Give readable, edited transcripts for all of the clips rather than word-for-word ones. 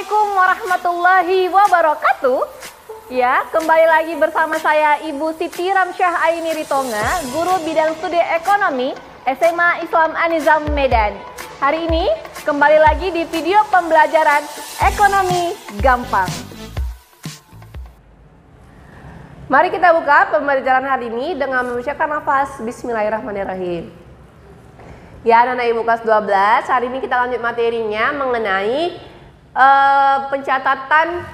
Assalamualaikum warahmatullahi wabarakatuh. Ya, kembali lagi bersama saya Ibu Siti Ramsyah Aini Ritonga, Guru Bidang Studi Ekonomi SMA Islam An-Nizam Medan. Hari ini kembali lagi di video pembelajaran Ekonomi Gampang. Mari kita buka pembelajaran hari ini dengan mengucapkan nafas Bismillahirrahmanirrahim. Ya, anak-anak Ibu kelas 12, hari ini kita lanjut materinya mengenai pencatatan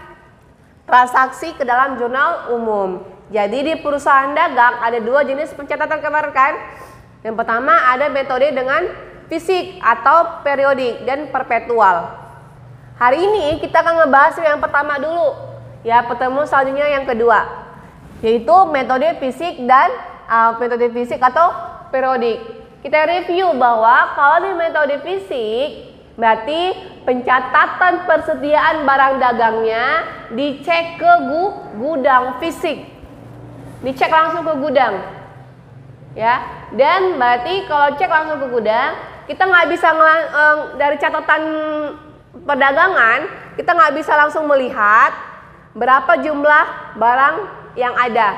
transaksi ke dalam jurnal umum. Jadi di perusahaan dagang ada dua jenis pencatatan kemarin kan? Yang pertama ada metode dengan fisik atau periodik dan perpetual. Hari ini kita akan ngebahas yang pertama dulu. Ya, pertemuan selanjutnya yang kedua, yaitu metode fisik dan metode fisik atau periodik. Kita review bahwa kalau di metode fisik berarti pencatatan persediaan barang dagangnya dicek ke gudang fisik. Dicek langsung ke gudang. Ya, dan berarti kalau cek langsung ke gudang, kita nggak bisa dari catatan perdagangan, kita nggak bisa langsung melihat berapa jumlah barang yang ada.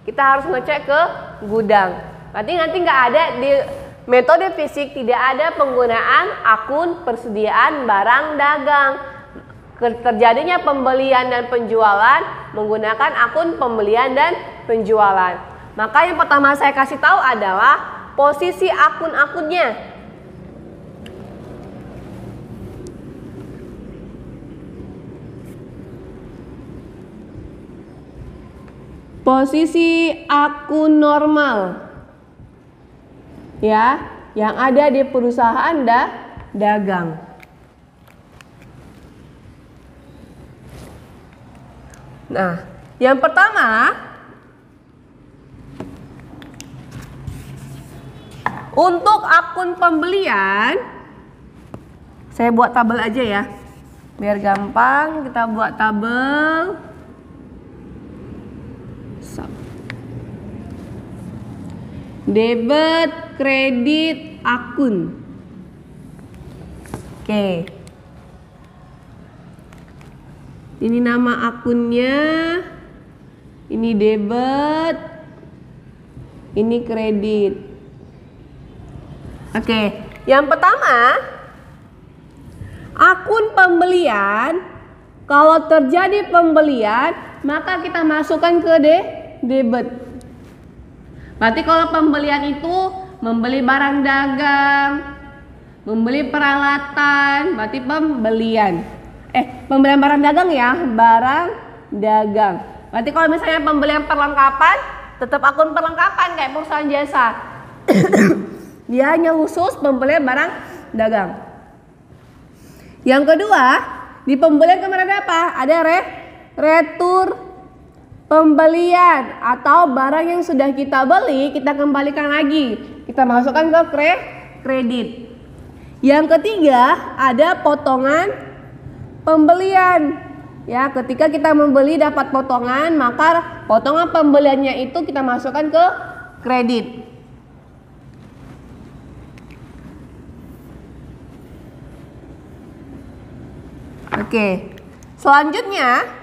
Kita harus ngecek ke gudang. Berarti nanti nggak ada di metode fisik, tidak ada penggunaan akun persediaan barang dagang. Terjadinya pembelian dan penjualan menggunakan akun pembelian dan penjualan. Maka yang pertama saya kasih tahu adalah posisi akun-akunnya. Posisi akun normal. Ya, yang ada di perusahaan dagang. Nah, yang pertama untuk akun pembelian, saya buat tabel aja ya, biar gampang. Kita buat tabel. Debit, kredit, akun. Oke. Ini nama akunnya. Ini debit. Ini kredit. Oke. Yang pertama, akun pembelian. Kalau terjadi pembelian, maka kita masukkan ke debit. Berarti kalau pembelian itu membeli barang dagang, membeli peralatan, berarti pembelian. Pembelian barang dagang ya, barang dagang. Berarti kalau misalnya pembelian perlengkapan, tetap akun perlengkapan kayak perusahaan jasa. Dia hanya khusus pembelian barang dagang. Yang kedua, di pembelian kemarin ada apa? Ada retur pembelian atau barang yang sudah kita beli kita kembalikan lagi, kita masukkan ke kredit. Yang ketiga ada potongan pembelian. Ya, ketika kita membeli dapat potongan, maka potongan pembeliannya itu kita masukkan ke kredit. Oke, selanjutnya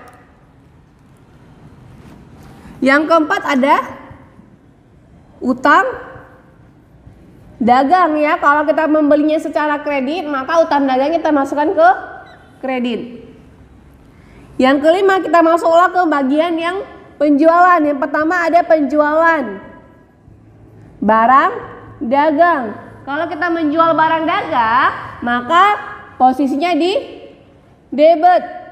yang keempat ada utang dagang ya. Kalau kita membelinya secara kredit, maka utang dagang kita masukkan ke kredit. Yang kelima kita masuklah ke bagian yang penjualan. Yang pertama ada penjualan barang dagang. Kalau kita menjual barang dagang, maka posisinya di debit.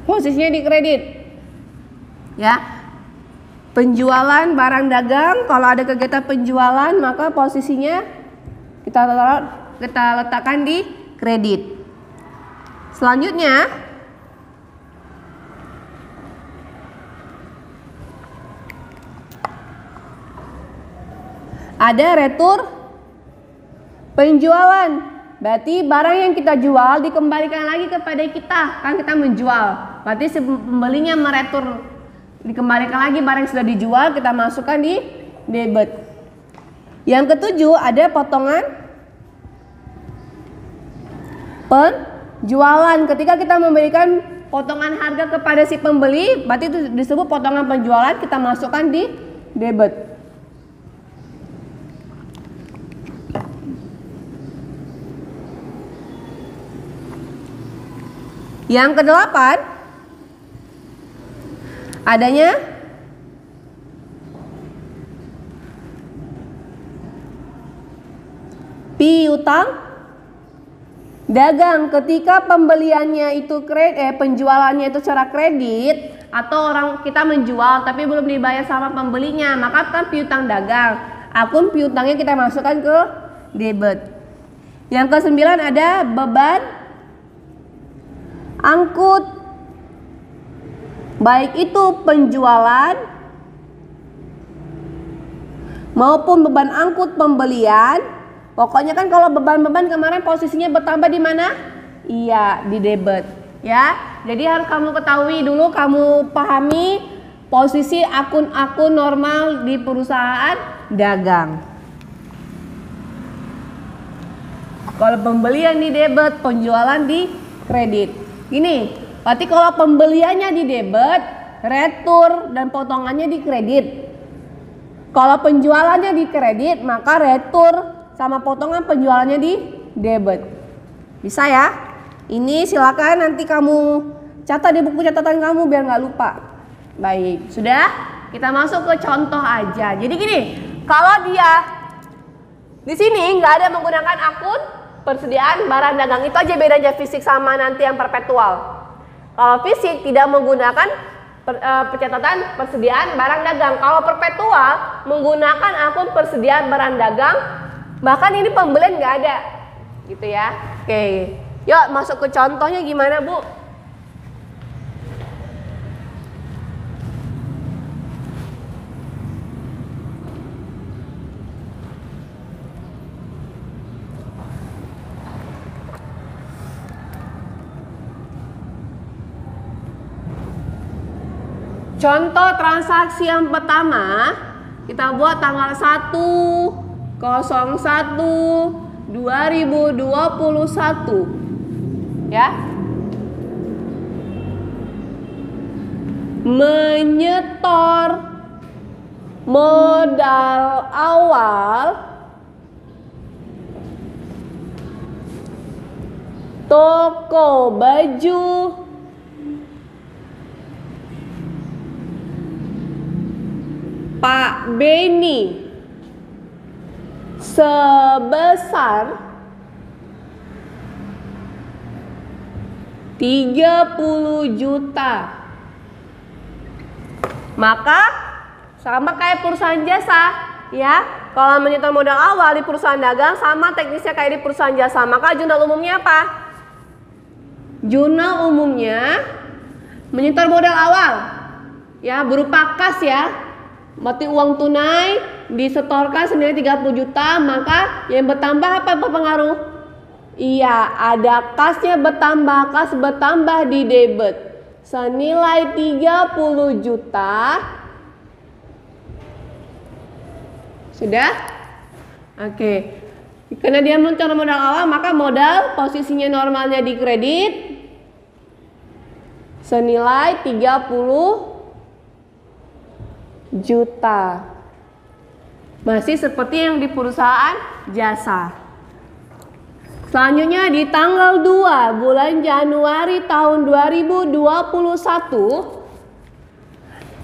Posisinya di kredit. Ya. Penjualan barang dagang, kalau ada kegiatan penjualan maka posisinya kita letakkan di kredit. Selanjutnya ada retur penjualan. Berarti barang yang kita jual dikembalikan lagi kepada kita, kan kita menjual. Berarti si pembelinya meretur, dikembalikan lagi barang yang sudah dijual, kita masukkan di debit. Yang ketujuh ada potongan penjualan. Ketika kita memberikan potongan harga kepada si pembeli, berarti itu disebut potongan penjualan, kita masukkan di debit. Yang kedelapan adanya piutang dagang. Ketika pembeliannya itu penjualannya itu secara kredit, atau orang kita menjual tapi belum dibayar sama pembelinya, maka kan piutang dagang. Akun piutangnya kita masukkan ke debit. Yang kesembilan ada beban angkut, baik itu penjualan maupun beban angkut pembelian. Pokoknya kan kalau beban-beban kemarin posisinya bertambah di mana? Iya, di debit, ya. Jadi harus kamu ketahui dulu, kamu pahami posisi akun-akun normal di perusahaan dagang. Kalau pembelian di debit, penjualan di kredit. Gini, berarti kalau pembeliannya di debit, retur dan potongannya di kredit. Kalau penjualannya di kredit, maka retur sama potongan penjualannya di debit. Bisa ya? Ini silakan nanti kamu catat di buku catatan kamu biar nggak lupa. Baik, sudah? Kita masuk ke contoh aja. Jadi gini, kalau dia di sini nggak ada menggunakan akun persediaan barang dagang, itu aja bedanya fisik sama nanti yang perpetual. Kalau fisik tidak menggunakan pencatatan persediaan barang dagang. Kalau perpetual menggunakan akun persediaan barang dagang, bahkan ini pembelian nggak ada, gitu ya. Oke, yuk masuk ke contohnya gimana, Bu? Contoh transaksi yang pertama kita buat tanggal 1/01/2021 ya. Menyetor modal awal toko baju Pak Beni sebesar 30 juta. Maka sama kayak perusahaan jasa ya. Kalau menyetor modal awal di perusahaan dagang sama teknisnya kayak di perusahaan jasa. Maka jurnal umumnya apa? Jurnal umumnya menyetor modal awal ya, berupa kas ya. Berarti uang tunai disetorkan senilai 30 juta, maka yang bertambah apa berpengaruh? Iya, ada kasnya bertambah, kas bertambah di debit senilai 30 juta. Sudah? Oke. Karena dia menyetor modal awal, maka modal posisinya normalnya di kredit senilai 30 juta. Masih seperti yang di perusahaan jasa. Selanjutnya di tanggal 2 bulan Januari tahun 2021,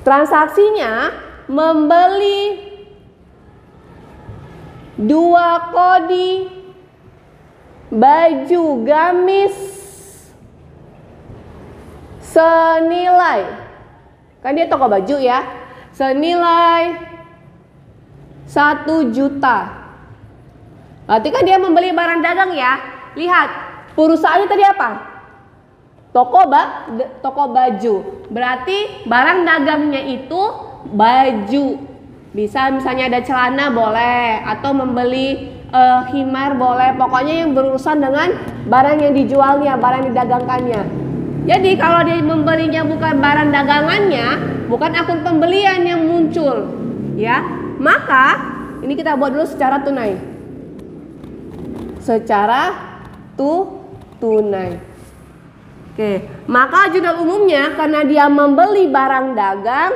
transaksinya membeli 2 kodi baju gamis senilai, kan dia toko baju ya, senilai 1 juta. Berarti kan dia membeli barang dagang ya. Lihat, perusahaannya tadi apa? Toko baju. Berarti barang dagangnya itu baju. Bisa misalnya ada celana boleh, atau membeli khimar boleh. Pokoknya yang berurusan dengan barang yang dijualnya, barang yang didagangkannya. Jadi kalau dia membelinya bukan barang dagangannya, bukan akun pembelian yang muncul, ya, maka Ini kita buat dulu secara tunai. Secara tunai. Oke, maka jurnal umumnya karena dia membeli barang dagang,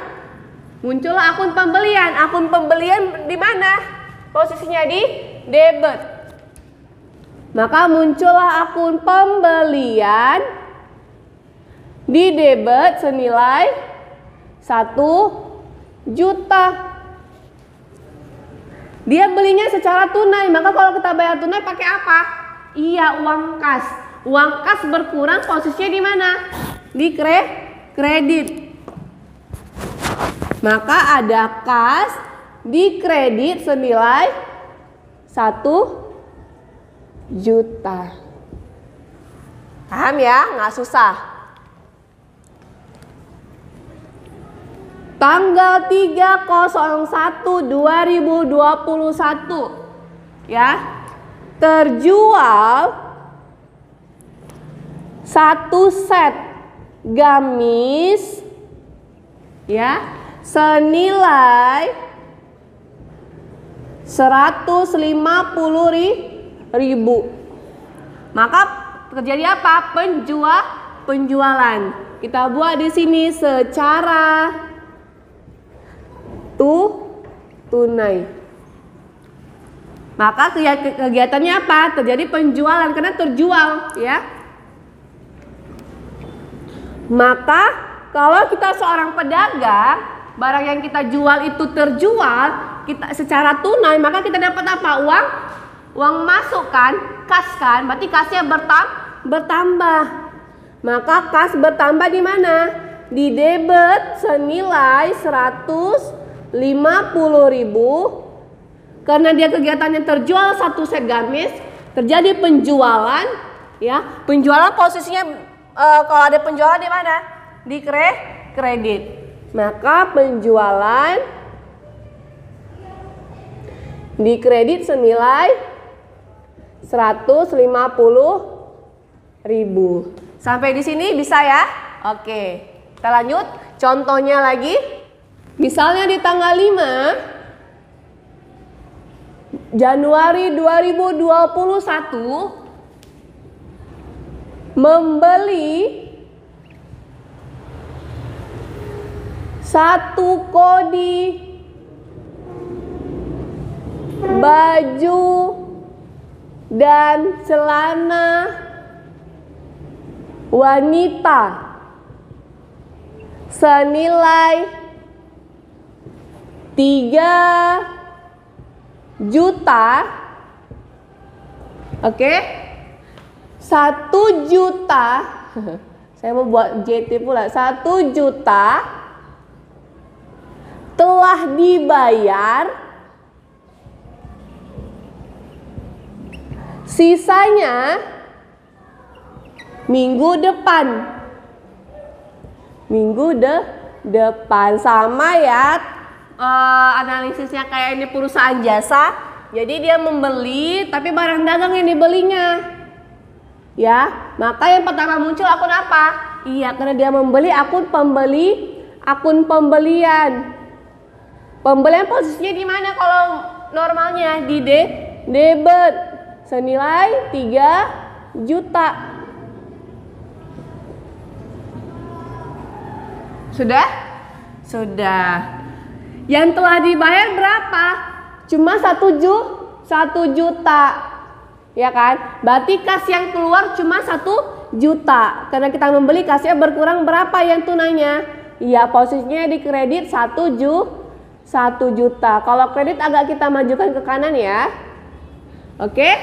muncullah akun pembelian. Akun pembelian di mana? Posisinya di debit. Maka muncullah akun pembelian di debit senilai 1 juta. Dia belinya secara tunai, maka kalau kita bayar tunai pakai apa? Iya, uang kas. Uang kas berkurang posisinya di mana? Di kredit. Maka ada kas di kredit senilai 1 juta. Paham ya? Nggak susah. Tanggal 3/01/2021 ya, terjual 1 set gamis ya senilai 150.000. Maka terjadi apa? Penjualan. Kita buat di sini secara tunai. Maka kegiatannya apa? Terjadi penjualan karena terjual ya. Maka kalau kita seorang pedagang, barang yang kita jual itu terjual, kita secara tunai, maka kita dapat apa? Uang masuk kan? Kas kan? Berarti kasnya bertambah. Maka kas bertambah di mana? Di debit senilai 150.000. Karena dia kegiatannya terjual 1 set gamis, terjadi penjualan ya. Penjualan posisinya kalau ada penjualan di mana? Di kredit. Maka penjualan di kredit senilai 150.000. Sampai di sini bisa ya? Oke. Kita lanjut. Contohnya lagi. Misalnya di tanggal 5 Januari 2021 membeli 1 kodi baju dan celana wanita senilai 3 juta. Oke, 1 juta. Saya mau buat JT pula. 1 juta telah dibayar, sisanya minggu depan. Sama ya, analisisnya kayak ini perusahaan jasa. Jadi dia membeli tapi barang dagang yang dibelinya ya. Maka yang pertama muncul akun apa? Iya, karena dia membeli, akun pembelian. Pembelian posisinya di mana kalau normalnya? Di debit senilai 3 juta. Sudah. Yang telah dibayar berapa? Cuma 1 juta. Ya kan? Berarti kas yang keluar cuma 1 juta. Karena kita membeli, kasnya berkurang berapa yang tunainya? Iya, posisinya di kredit 1 juta. Kalau kredit agak kita majukan ke kanan ya. Oke?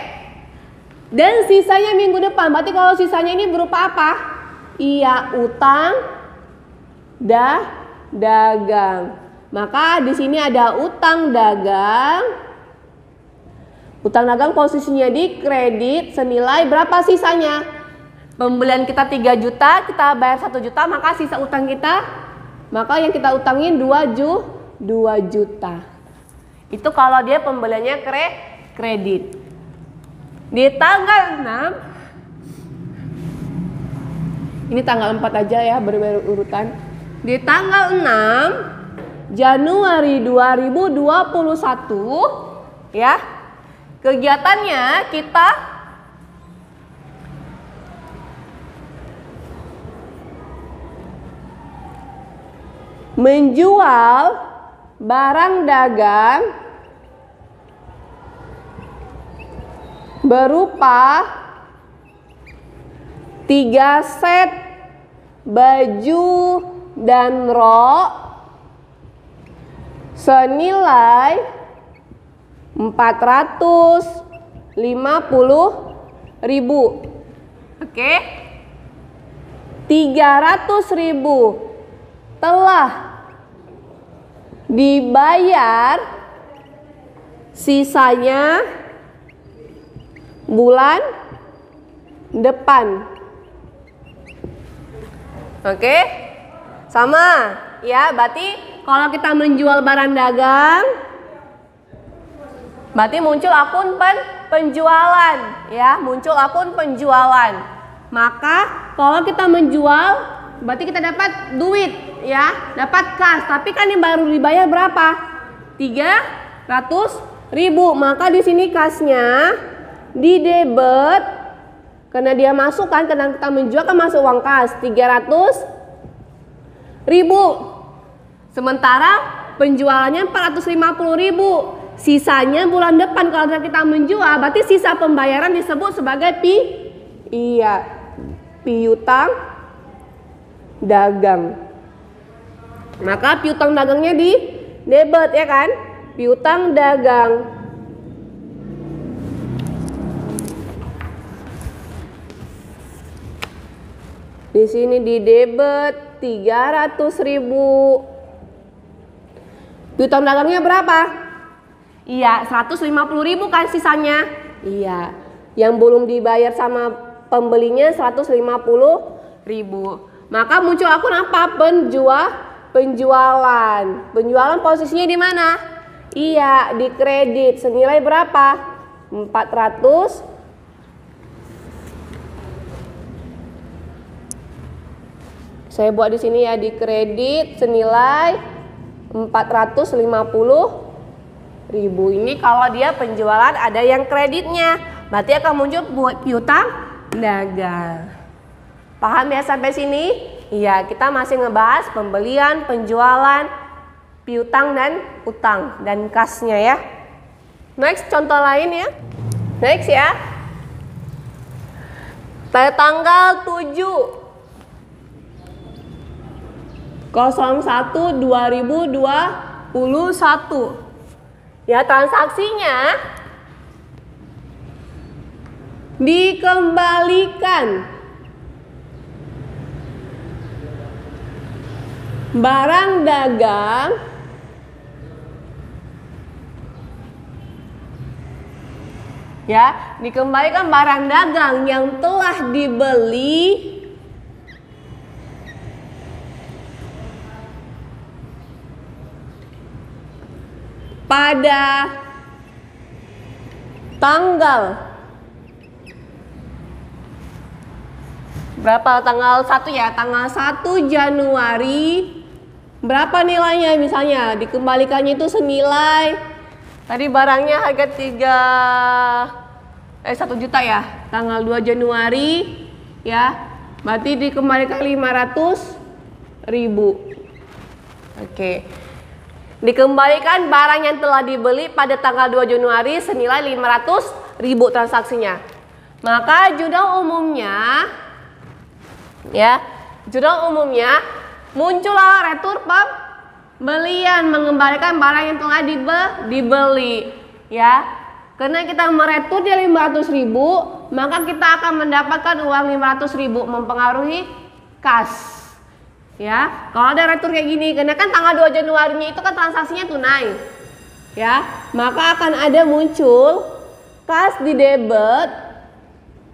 Dan sisanya minggu depan. Berarti kalau sisanya ini berupa apa? Iya, utang dagang. Maka di sini ada utang dagang. Utang dagang posisinya di kredit senilai berapa sisanya? Pembelian kita 3 juta, kita bayar 1 juta, maka sisa utang kita, maka yang kita utangin 2 juta. Itu kalau dia pembeliannya kredit. Di tanggal 6, ini tanggal 4 aja ya, berurutan. Di tanggal 6 Januari 2021 Ya. Kegiatannya kita menjual barang dagang berupa 3 set baju dan rok senilai 450.000. Oke. 300.000 telah dibayar, sisanya bulan depan. Oke, sama ya. Berarti kalau kita menjual barang dagang, berarti muncul akun penjualan ya, muncul akun penjualan. Maka kalau kita menjual, berarti kita dapat duit ya, dapat kas. Tapi kan ini baru dibayar berapa? 300.000. Maka di sini kasnya di debit karena dia masuk kan, karena kita menjual kan masuk uang kas 300.000. Sementara penjualannya 450.000. Sisanya bulan depan. Kalau kita menjual, berarti sisa pembayaran disebut sebagai piutang dagang. Maka piutang dagangnya di debit ya kan? Piutang dagang. Di sini di debit 300.000. Piutang dagangnya berapa? Iya, 150.000 kan sisanya. Iya, yang belum dibayar sama pembelinya 150.000. Maka muncul akun apa? Penjualan. Penjualan posisinya di mana? Iya, di kredit senilai berapa? 400. Saya buat di sini ya, di kredit senilai 450.000. Ini kalau dia penjualan ada yang kreditnya, berarti akan muncul buat piutang dagang. Paham ya sampai sini? Iya, kita masih ngebahas pembelian, penjualan, piutang dan utang dan kasnya ya. Next contoh lain ya. Next ya. Tanggal 7/01/2021. Ya, transaksinya dikembalikan barang dagang ya, dikembalikan barang dagang yang telah dibeli pada tanggal berapa? Tanggal 1 ya, tanggal 1 Januari. Berapa nilainya? Misalnya dikembalikannya itu senilai, tadi barangnya harga 1 juta ya, tanggal 2 Januari ya, berarti dikembalikan 500.000. Oke. Dikembalikan barang yang telah dibeli pada tanggal 2 Januari senilai 500.000 transaksinya. Maka jurnal umumnya ya, jurnal umumnya muncullah retur pembelian, mengembalikan barang yang telah dibeli ya. Karena kita meretur dia 500.000, maka kita akan mendapatkan uang 500.000, mempengaruhi kas. Ya, kalau ada retur kayak gini, karena kan tanggal 2 Januari itu kan transaksinya tunai. Ya, maka akan ada muncul kas di debit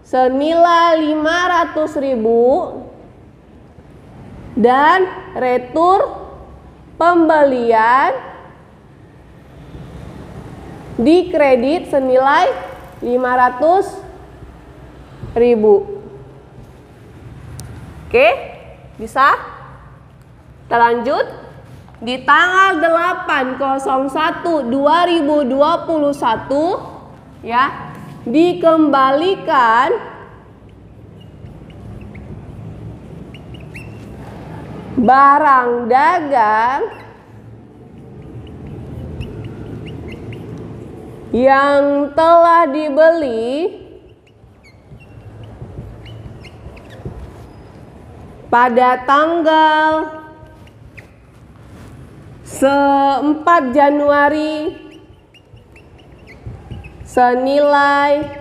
senilai 500.000 dan retur pembelian di kredit senilai 500.000. Oke, bisa? Kita lanjut. di tanggal 8/01/2021 ya, dikembalikan barang dagang yang telah dibeli pada tanggal 4 Januari senilai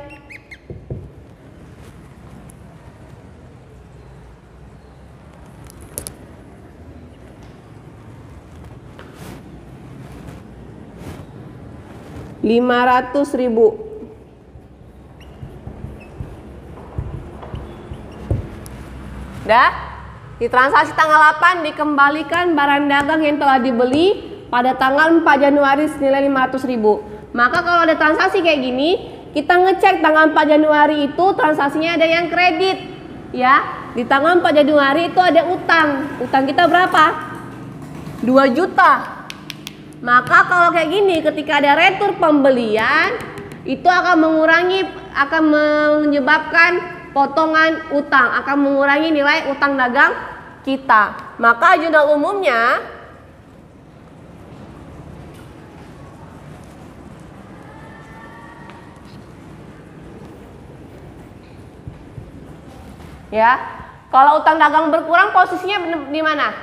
Rp500.000. Di transaksi tanggal 8 dikembalikan barang dagang yang telah dibeli pada tanggal 4 Januari senilai Rp500.000. Maka kalau ada transaksi kayak gini, kita ngecek tanggal 4 Januari itu transaksinya ada yang kredit, ya. Di tanggal 4 Januari itu ada utang. Utang kita berapa? 2 juta. Maka kalau kayak gini, ketika ada retur pembelian, itu akan menyebabkan potongan utang, akan mengurangi nilai utang dagang kita. Maka jurnal umumnya ya, kalau utang dagang berkurang posisinya di mana?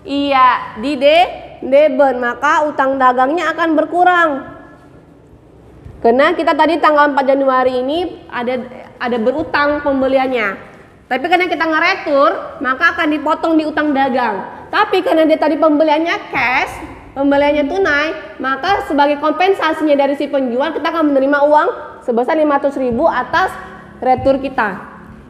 Iya, di debit, maka utang dagangnya akan berkurang. Karena kita tadi tanggal 4 Januari ini ada berutang pembeliannya. Tapi karena kita ngeretur, maka akan dipotong di utang dagang. Tapi karena dia tadi pembeliannya cash, pembeliannya tunai, maka sebagai kompensasinya dari si penjual kita akan menerima uang sebesar Rp500.000 atas retur kita.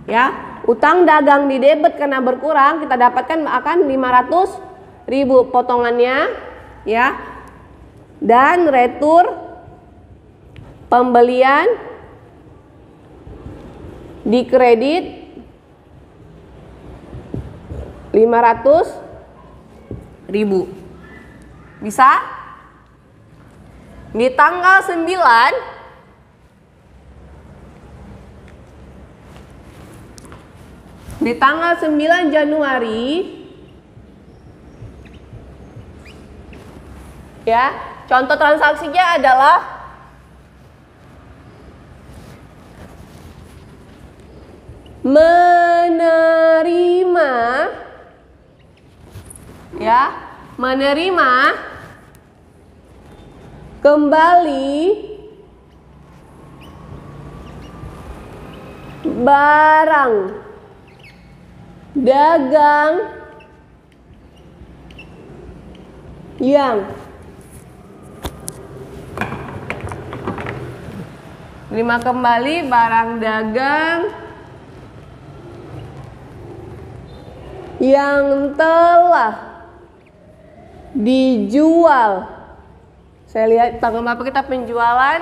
Ya, utang dagang di debit karena berkurang, kita dapatkan akan Rp500.000 potongannya, ya. Dan retur pembelian di kredit Rp500.000. Bisa? Di tanggal 9 Januari ya, contoh transaksinya adalah menerima kembali barang dagang yang terima kembali barang dagang yang telah dijual. Saya lihat tanggal berapa kita penjualan?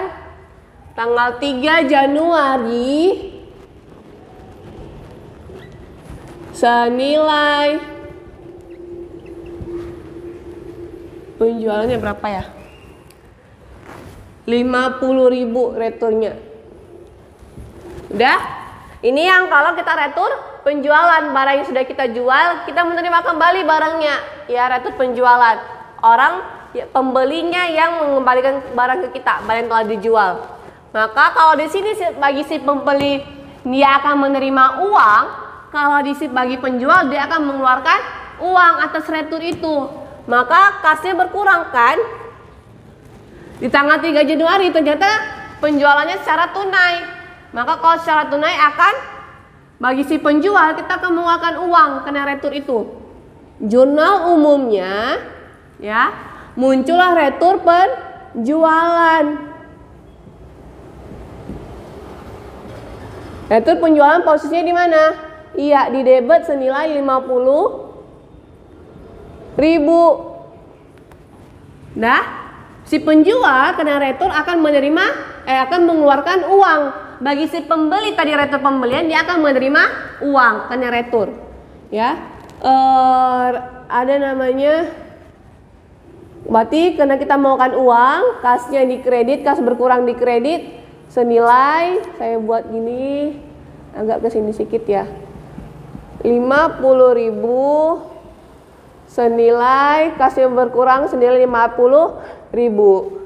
Tanggal 3 Januari senilai penjualannya berapa ya? 50.000 returnya. Udah? Ini yang kalau kita retur penjualan barang yang sudah kita jual, kita menerima kembali barangnya. Ya, retur penjualan. Orang ya, pembelinya yang mengembalikan barang ke kita, barang yang telah dijual. Maka kalau di sini bagi si pembeli dia akan menerima uang, kalau di sini bagi penjual dia akan mengeluarkan uang atas retur itu. Maka kasnya berkurang kan? Di tanggal 3 Januari ternyata penjualannya secara tunai. Maka kalau secara tunai akan bagi si penjual kita akan mengeluarkan uang kena retur itu. Jurnal umumnya ya, muncullah retur penjualan. Retur penjualan posisinya di mana? Iya, di debit senilai 50.000. Nah, si penjual kena retur akan akan mengeluarkan uang. Bagi si pembeli tadi retur pembelian dia akan menerima uang kena retur. Ya, ada namanya Berarti karena kita maukan uang, kasnya di kredit, kas berkurang di kredit senilai, saya buat gini, agak ke sini sedikit ya. 50.000 senilai kasnya berkurang senilai 50.000.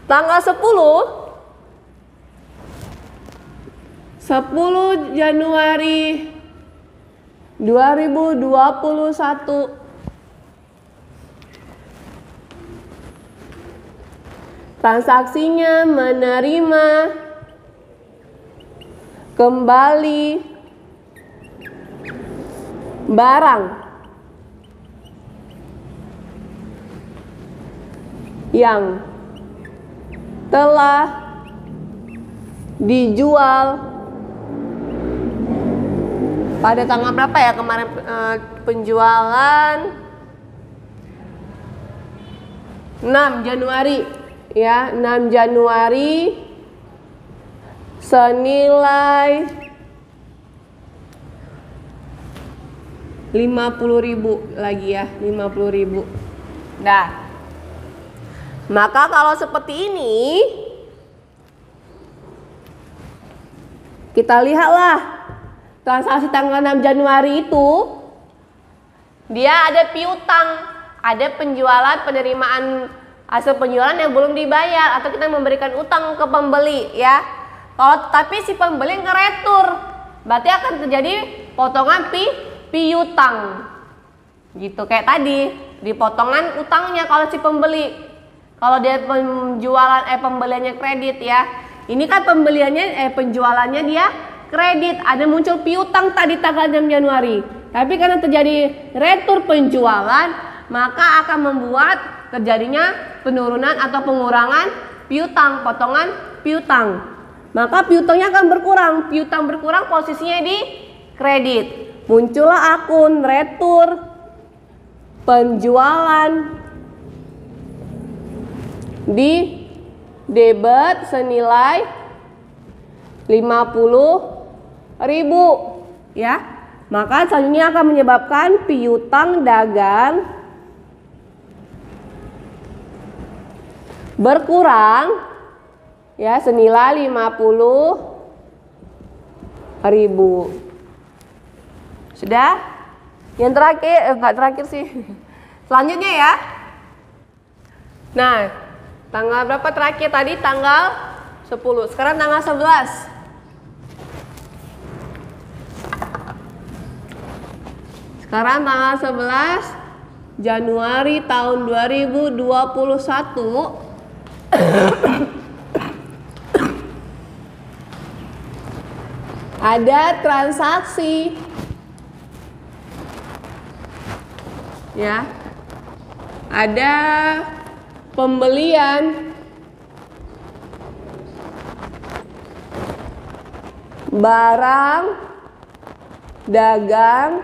Tanggal 10 Januari 2021 transaksinya menerima kembali barang yang telah dijual pada tanggal berapa ya kemarin penjualan 6 Januari ya, 6 Januari senilai 50.000 lagi ya, 50.000. Nah, maka kalau seperti ini kita lihatlah transaksi tanggal 6 Januari itu dia ada piutang, ada penjualan, penerimaan hasil penjualan yang belum dibayar atau kita memberikan utang ke pembeli ya. Kalau tapi si pembeli ngeretur, berarti akan terjadi potongan piutang. Gitu kayak tadi, di potongan utangnya kalau si pembeli. Kalau dia penjualan pembeliannya kredit ya. Ini kan pembeliannya penjualannya dia kredit, ada muncul piutang tadi tanggal 6 Januari. Tapi karena terjadi retur penjualan, maka akan membuat terjadinya penurunan atau pengurangan piutang, potongan piutang. Maka piutangnya akan berkurang. Piutang berkurang posisinya di kredit. Muncullah akun retur penjualan di debit senilai 50.000 ya. Maka selanjutnya akan menyebabkan piutang dagang berkurang ya senilai 50.000. Sudah? Yang terakhir enggak terakhir sih. Selanjutnya ya. Nah, tanggal berapa terakhir tadi? Tanggal 10. Sekarang tanggal 11. Sekarang tanggal 11 Januari tahun 2021. Ada transaksi ya. Ada pembelian barang dagang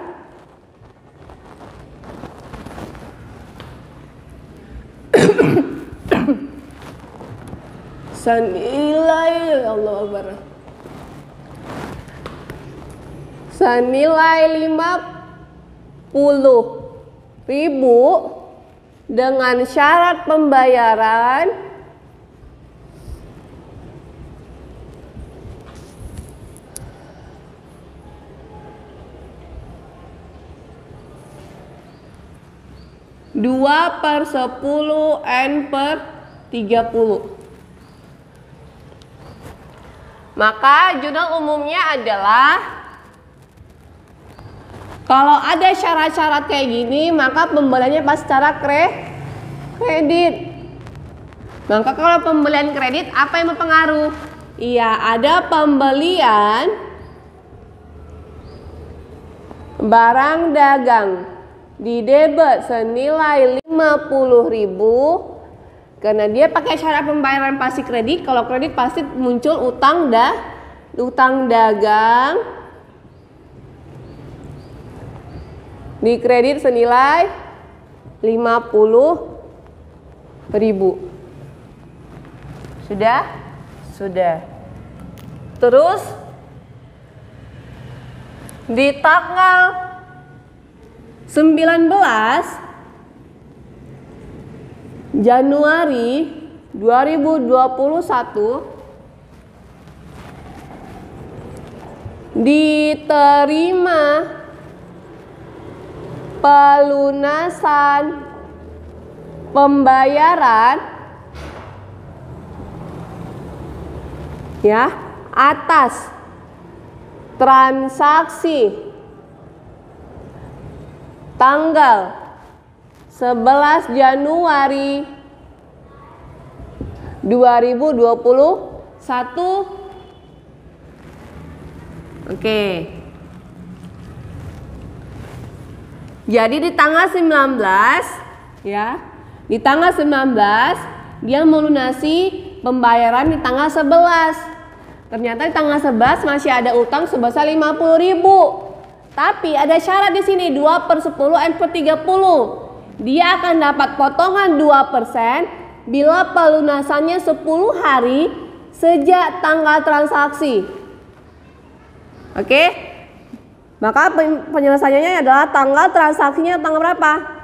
senilai Allah Akbar senilai 50.000 dengan syarat pembayaran dua per 10 N per 30. Maka jurnal umumnya adalah kalau ada syarat-syarat kayak gini, maka pembeliannya pas secara kredit. Maka kalau pembelian kredit, apa yang berpengaruh? Iya, ada pembelian barang dagang di debit senilai 50.000 karena dia pakai syarat pembayaran pasti kredit. Kalau kredit pasti muncul utang dagang di kredit senilai 50.000. Sudah? Sudah. Terus di tanggal 19 Januari 2021 diterima pelunasan pembayaran ya atas transaksi tanggal 11 Januari 2021. Oke. Jadi di tanggal 19 ya. Di tanggal 19 dia melunasi pembayaran di tanggal 11. Ternyata di tanggal 11 masih ada utang sebesar 50.000. Tapi ada syarat di sini 2/10 N/30. Dia akan dapat potongan 2% bila pelunasannya 10 hari sejak tanggal transaksi. Oke? Maka penyelesaiannya adalah tanggal transaksinya tanggal berapa?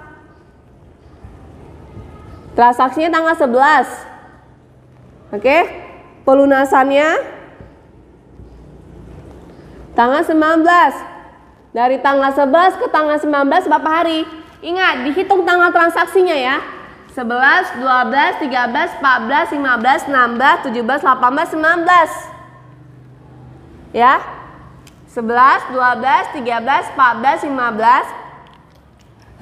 Transaksinya tanggal 11. Oke? Pelunasannya tanggal 19. Dari tanggal 11 ke tanggal 19 berapa hari? Ingat, dihitung tanggal transaksinya ya. 11, 12, 13, 14, 15, 16, 17, 18, 19. Ya. 11, 12, 13, 14, 15,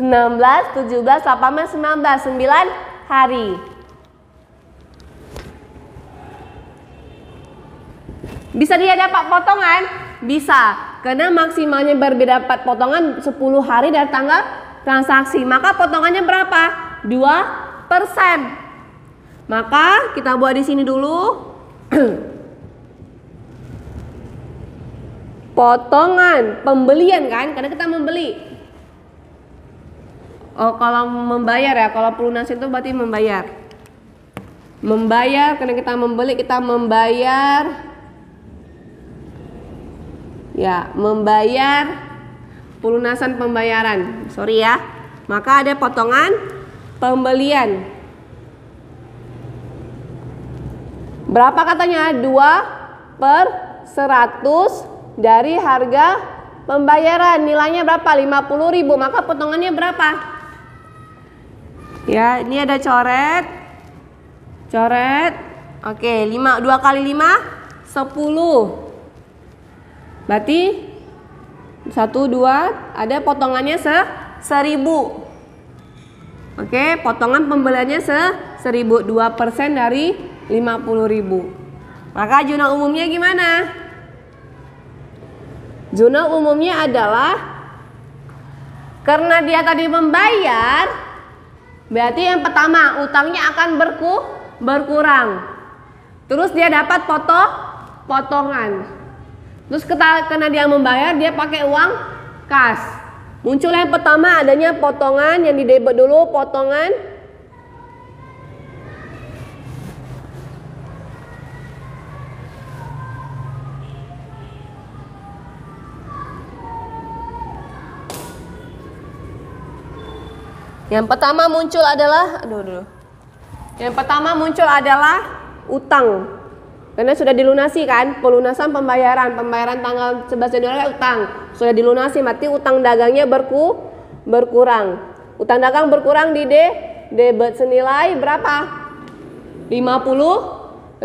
16, 17, 18, 19. 9 hari. Bisa dia dapat potongan? Bisa. Karena maksimalnya berbeda 4 potongan 10 hari dari tanggal transaksi. Maka potongannya berapa? 2%. Maka kita buat di sini dulu. Potongan pembelian kan? Karena kita membeli. Oh, kalau membayar ya, kalau pelunasan itu berarti membayar. Membayar karena kita membeli, kita membayar. Ya, membayar pelunasan pembayaran. Sorry ya. Maka ada potongan pembelian. Berapa katanya? 2/100 dari harga pembayaran. Nilainya berapa? 50.000. Maka potongannya berapa? Ya, ini ada coret. Coret. Oke, 2 kali 5 10. Berarti 1, 2, ada potongannya 1.000. Oke, potongan pembeliannya 1.000, 2% dari 50.000. Maka jurnal umumnya gimana? Jurnal umumnya adalah karena dia tadi membayar, berarti yang pertama utangnya akan berkurang. Terus dia dapat potongan. Terus karena dia membayar, dia pakai uang kas. Muncul yang pertama adanya potongan yang di debit dulu, potongan. Yang pertama muncul adalah Yang pertama muncul adalah utang. Karena sudah dilunasi kan, pelunasan pembayaran tanggal 11 Januari utang sudah dilunasi, berarti utang dagangnya berkurang. Utang dagang berkurang di debit senilai berapa? 50.000.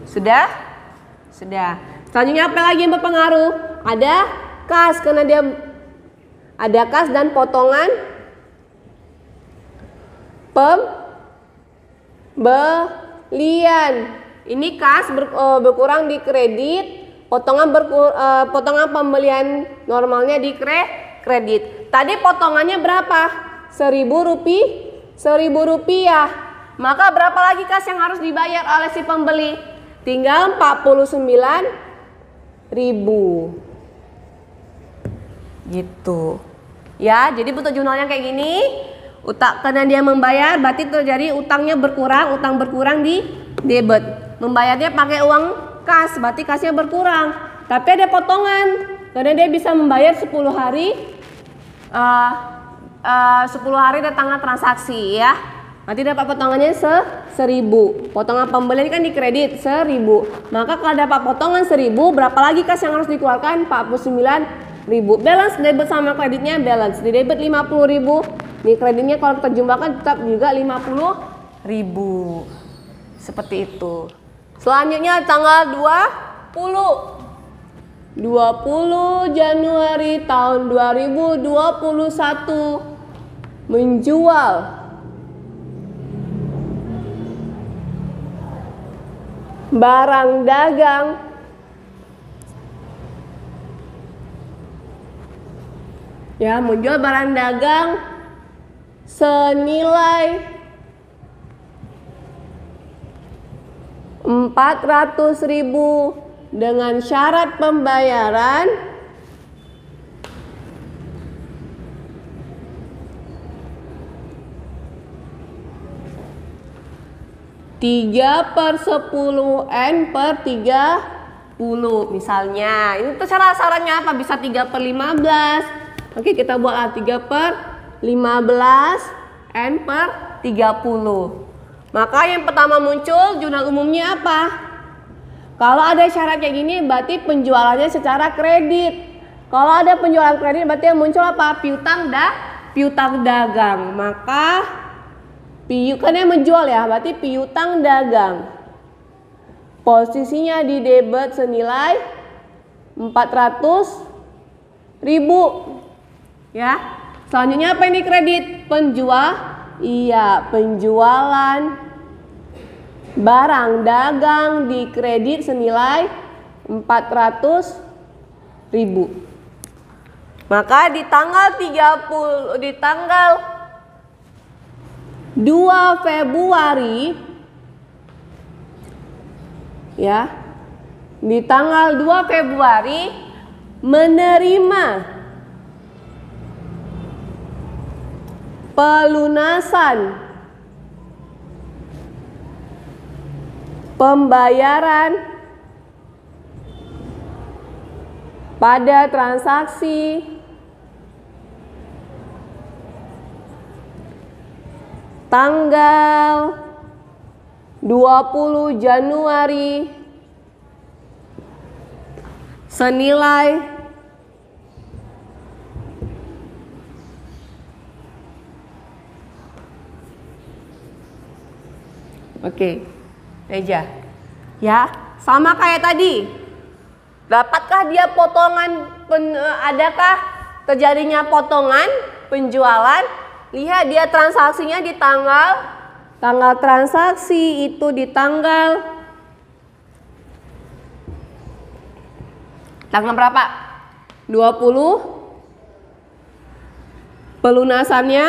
Sudah? Sudah. Selanjutnya apa lagi yang berpengaruh? Ada kas, karena dia ada kas dan potongan pembelian. Ini kas berkurang di kredit, potongan pembelian normalnya di kredit. Tadi potongannya berapa? 1.000 rupiah. Maka berapa lagi kas yang harus dibayar oleh si pembeli? Tinggal 49.000. Gitu. Ya, jadi bentuk jurnalnya kayak gini. Karena dia membayar, berarti terjadi utang berkurang di debit. Membayarnya pakai uang kas, berarti kasnya berkurang. Tapi ada potongan, karena dia bisa membayar 10 hari 10 hari dari tanggal transaksi ya. Nanti dapat potongannya 1.000. Potongan pembelian kan dikredit 1.000. Maka kalau dapat potongan 1.000, berapa lagi kas yang harus dikeluarkan? 49.000. Balance debit sama kreditnya balance. Di debit 50.000. Nih kreditnya kalau kita jumlahkan tetap juga 50.000. Seperti itu. Selanjutnya tanggal 20 Januari tahun 2021 menjual barang dagang ya, menjual barang dagang senilai 400.000 dengan syarat pembayaran (3/10 N/30) misalnya. Ini tuh syaratnya apa? Bisa 3/15. Oke, kita buat 3/15 N/30. Maka yang pertama muncul jurnal umumnya apa? Kalau ada syarat kayak gini berarti penjualannya secara kredit. Kalau ada penjualan kredit berarti yang muncul apa? Piutang dagang. Maka kan yang menjual ya, berarti piutang dagang. Posisinya di debit senilai 400.000 ya. Selanjutnya apa ini kredit? Penjualan barang dagang di kredit senilai 400.000. Maka di tanggal 2 Februari ya. Di tanggal 2 Februari menerima pelunasan pembayaran pada transaksi tanggal 20 Januari senilai meja ya, sama kayak tadi. Dapatkah dia potongan adakah terjadinya potongan penjualan? Lihat dia transaksinya di tanggal transaksi itu di tanggal berapa? 20. Pelunasannya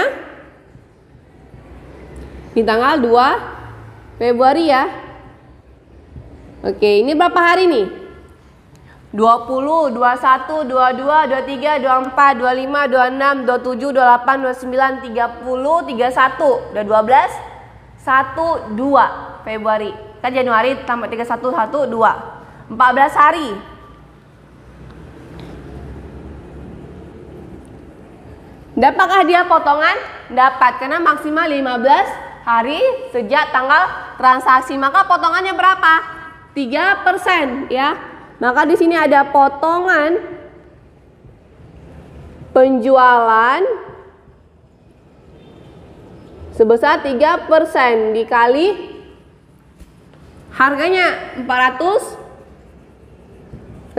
di tanggal 2 Februari ya. Oke, ini berapa hari nih? 20, 21, 22, 23, 24, 25, 26, 27, 28, 29, 30, 31. Udah 12, 1, 2 Februari. Kan Januari tambah 31, 1, 2. 14 hari. Dapatkah dia potongan? Dapat, karena maksimal 15 hari sejak tanggal transaksi. Maka potongannya berapa? 3% ya. Maka di sini ada potongan penjualan sebesar 3% dikali harganya 400.000.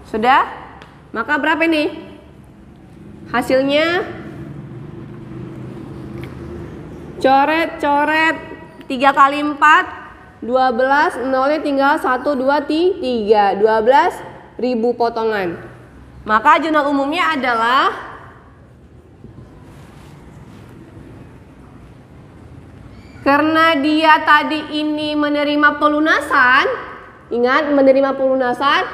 Sudah? Maka berapa ini? Hasilnya coret-coret 3 kali 4 12, nolnya tinggal 1, 2, 3 12.000 potongan. Maka jurnal umumnya adalah karena dia tadi ini menerima pelunasan. Ingat, menerima pelunasan,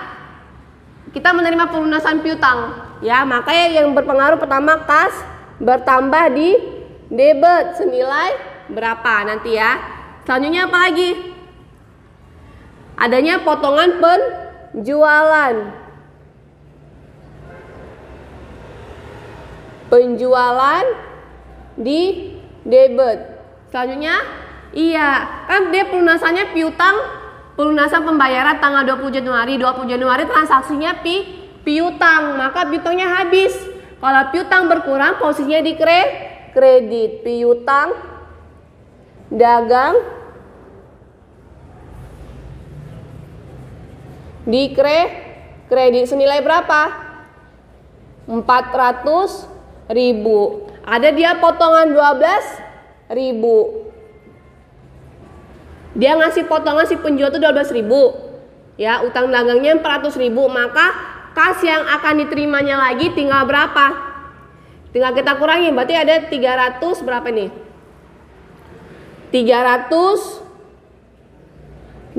kita menerima pelunasan piutang ya. Makanya yang berpengaruh pertama kas bertambah di debit senilai berapa nanti ya. Selanjutnya apa lagi? Adanya potongan penjualan. Penjualan di debit. Selanjutnya, iya, kan dia pelunasannya piutang, pelunasan pembayaran tanggal 20 Januari. 20 Januari transaksinya piutang, maka piutangnya habis. Kalau piutang berkurang, posisinya di kredit. Piutang dagang di kredit senilai berapa? 400.000. Ada dia potongan 12.000. Dia ngasih potongan si penjual itu 12.000. Ya, utang dagangnya 400.000, maka kas yang akan diterimanya lagi tinggal berapa? Tinggal kita kurangi, berarti ada 300 berapa nih? 388.000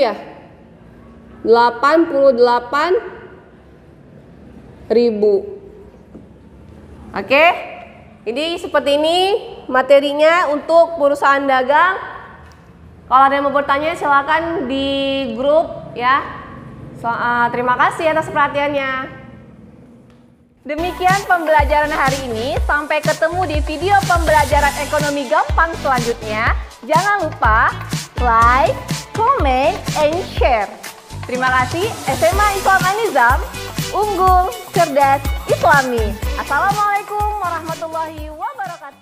ya? 88.000. Oke? Jadi seperti ini materinya untuk perusahaan dagang. Kalau ada yang mau bertanya silakan di grup ya. Terima kasih atas perhatiannya. Demikian pembelajaran hari ini. Sampai ketemu di video pembelajaran ekonomi gampang selanjutnya. Jangan lupa like, comment, and share. Terima kasih. SMA Islam An-Nizam, unggul, cerdas, Islami. Assalamualaikum warahmatullahi wabarakatuh.